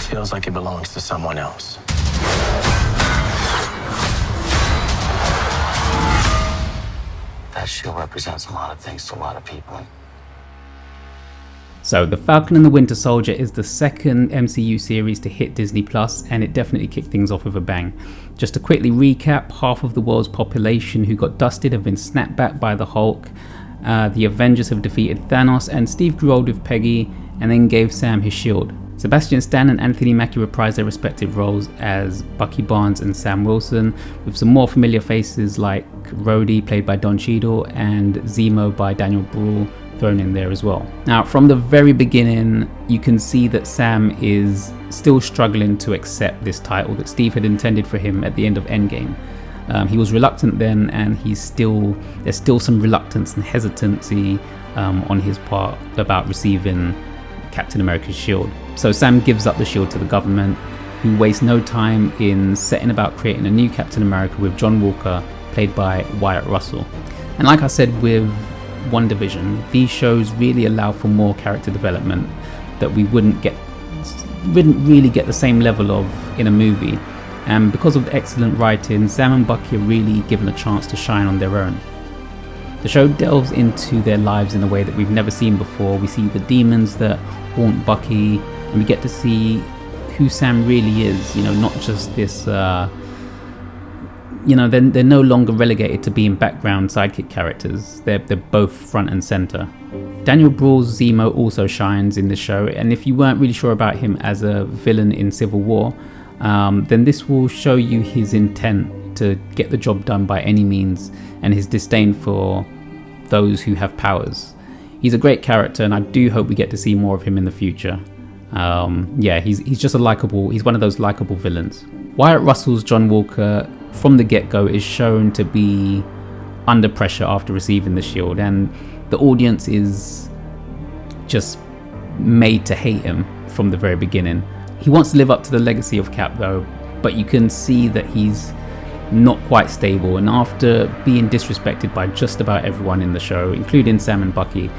feels like it belongs to someone else. That shield represents a lot of things to a lot of people. So The Falcon and the Winter Soldier is the second MCU series to hit Disney Plus, and it definitely kicked things off with a bang. Just to quickly recap, half of the world's population who got dusted have been snapped back by the Hulk. The Avengers have defeated Thanos, and Steve grew old with Peggy and then gave Sam his shield. Sebastian Stan and Anthony Mackie reprised their respective roles as Bucky Barnes and Sam Wilson, with some more familiar faces like Rhodey, played by Don Cheadle, and Zemo by Daniel Bruhl thrown in there as well. Now, from the very beginning, you can see that Sam is still struggling to accept this title that Steve had intended for him at the end of Endgame. He was reluctant then, and there's still some reluctance and hesitancy on his part about receiving Captain America's shield. So Sam gives up the shield to the government, who waste no time in setting about creating a new Captain America with John Walker, played by Wyatt Russell. And like I said with WandaVision, these shows really allow for more character development that we wouldn't really get the same level of in a movie. And because of the excellent writing, Sam and Bucky are really given a chance to shine on their own. The show delves into their lives in a way that we've never seen before. We see the demons that haunt Bucky, and we get to see who Sam really is, not just this, they're no longer relegated to being background sidekick characters. They're both front and center. Daniel Bruhl's Zemo also shines in the show, and if you weren't really sure about him as a villain in Civil War, then this will show you his intent to get the job done by any means, and his disdain for those who have powers. He's a great character, and I do hope we get to see more of him in the future. He's just he's one of those likable villains. Wyatt Russell's John Walker from the get-go is shown to be under pressure after receiving the shield, and the audience is just made to hate him from the very beginning. He wants to live up to the legacy of Cap though, but you can see that he's not quite stable, and after being disrespected by just about everyone in the show, including Sam and Bucky,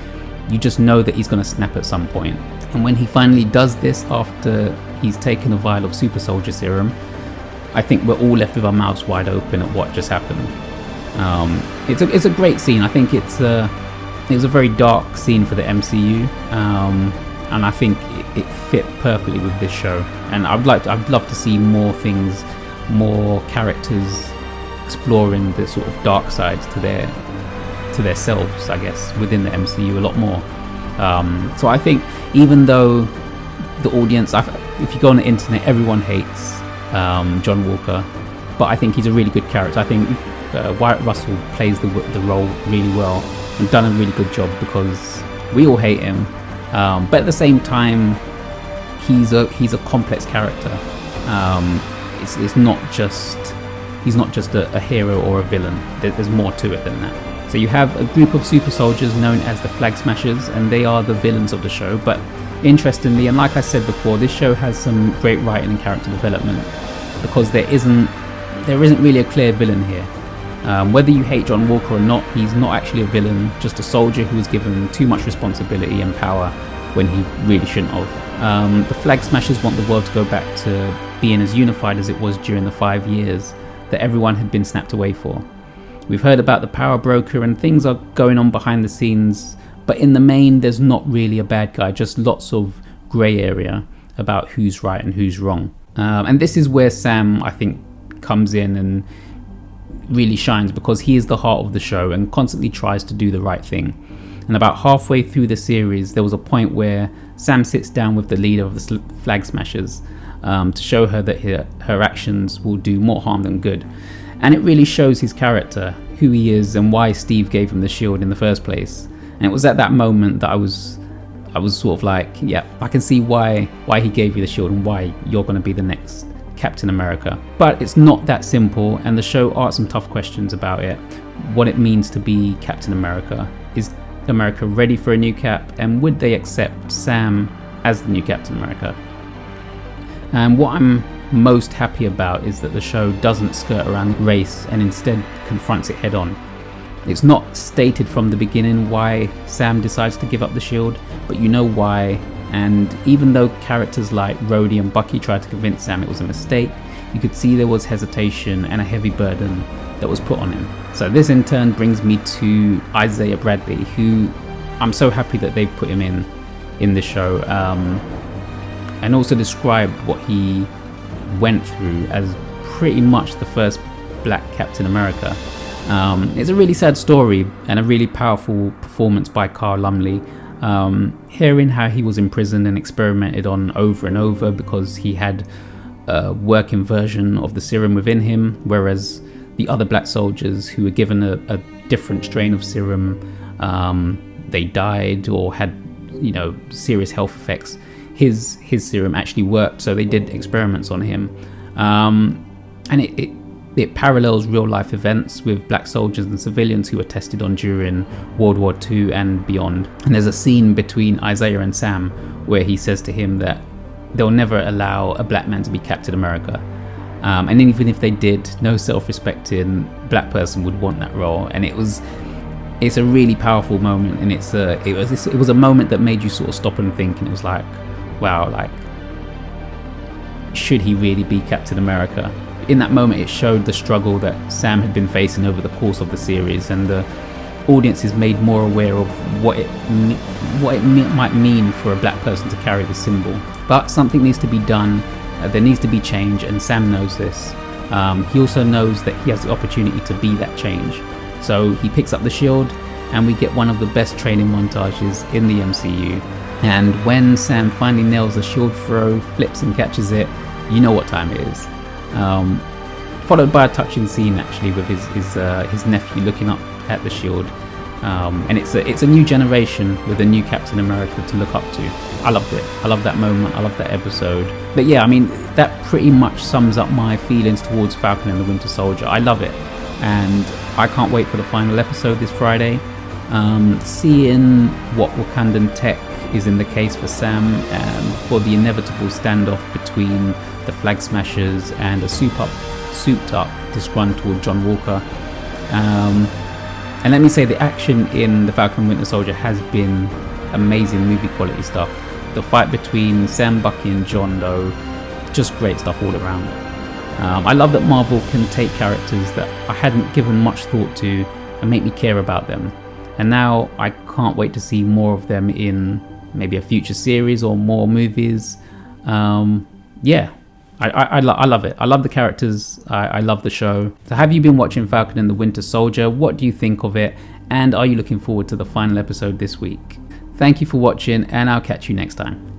you just know that he's going to snap at some point. And when he finally does this after he's taken a vial of super soldier serum, I think we're all left with our mouths wide open at what just happened. It's a great scene. I think it was a very dark scene for the MCU, and I think it fit perfectly with this show. And I'd love to see more things, more characters exploring the sort of dark sides to their selves, I guess, within the MCU a lot more. So I think even though the audience, if you go on the internet, everyone hates John Walker, but I think he's a really good character. I think Wyatt Russell plays the role really well and done a really good job, because we all hate him, but at the same time he's a complex character. He's not just a hero or a villain. There's more to it than that. So you have a group of super soldiers known as the Flag Smashers, and they are the villains of the show. But interestingly, and like I said before, this show has some great writing and character development, because there isn't really a clear villain here. Whether you hate John Walker or not, he's not actually a villain, just a soldier who was given too much responsibility and power when he really shouldn't have. The Flag Smashers want the world to go back to being as unified as it was during the 5 years that everyone had been snapped away for. We've heard about the power broker, and things are going on behind the scenes, but in the main there's not really a bad guy, just lots of grey area about who's right and who's wrong. And this is where Sam, I think, comes in and really shines, because he is the heart of the show and constantly tries to do the right thing. And about halfway through the series, there was a point where Sam sits down with the leader of the Flag Smashers to show her that her actions will do more harm than good. And it really shows his character, who he is, and why Steve gave him the shield in the first place. And it was at that moment that I was sort of like, yeah, I can see why he gave you the shield and why you're going to be the next Captain America. But it's not that simple, and the show asks some tough questions about it. What it means to be Captain America. Is America ready for a new Cap, and would they accept Sam as the new Captain America? And what I'm most happy about is that the show doesn't skirt around race and instead confronts it head on. It's not stated from the beginning why Sam decides to give up the shield, but you know why And even though characters like Rhodey and Bucky tried to convince Sam it was a mistake, you could see there was hesitation and a heavy burden that was put on him. So this in turn brings me to Isaiah Bradley, who I'm so happy that they put him in the show, and also described what he went through as pretty much the first black Captain America. It's a really sad story and a really powerful performance by Carl Lumley. Hearing how he was imprisoned and experimented on over and over because he had a working version of the serum within him, whereas the other black soldiers who were given a different strain of serum, they died or had, serious health effects. His serum actually worked, so they did experiments on him, and it parallels real life events with black soldiers and civilians who were tested on during World War II and beyond. And there's a scene between Isaiah and Sam where he says to him that they'll never allow a black man to be Captain America. And even if they did, no self-respecting black person would want that role. And it's a really powerful moment, and it was a moment that made you sort of stop and think, and it was like, wow, like, should he really be Captain America? In that moment, it showed the struggle that Sam had been facing over the course of the series, and the audience is made more aware of what it might mean for a black person to carry the symbol. But something needs to be done. There needs to be change, and Sam knows this. He also knows that he has the opportunity to be that change. So he picks up the shield, and we get one of the best training montages in the MCU. And when Sam finally nails the shield throw, flips and catches it, you know what time it is. Followed by a touching scene actually with his nephew looking up at the shield. And it's a new generation with a new Captain America to look up to. I loved it. I love that moment. I love that episode. But yeah, I mean, that pretty much sums up my feelings towards Falcon and the Winter Soldier. I love it, and I can't wait for the final episode this Friday. Seeing what Wakandan tech is in the case for Sam, for the inevitable standoff between the Flag Smashers and a souped up, disgruntled John Walker. And let me say, the action in The Falcon and Winter Soldier has been amazing movie quality stuff. The fight between Sam, Bucky and John, though, just great stuff all around. I love that Marvel can take characters that I hadn't given much thought to and make me care about them. And now I can't wait to see more of them in maybe a future series or more movies. Yeah, I love it. I love the characters. I love the show. So have you been watching Falcon and the Winter Soldier? What do you think of it? And are you looking forward to the final episode this week? Thank you for watching, and I'll catch you next time.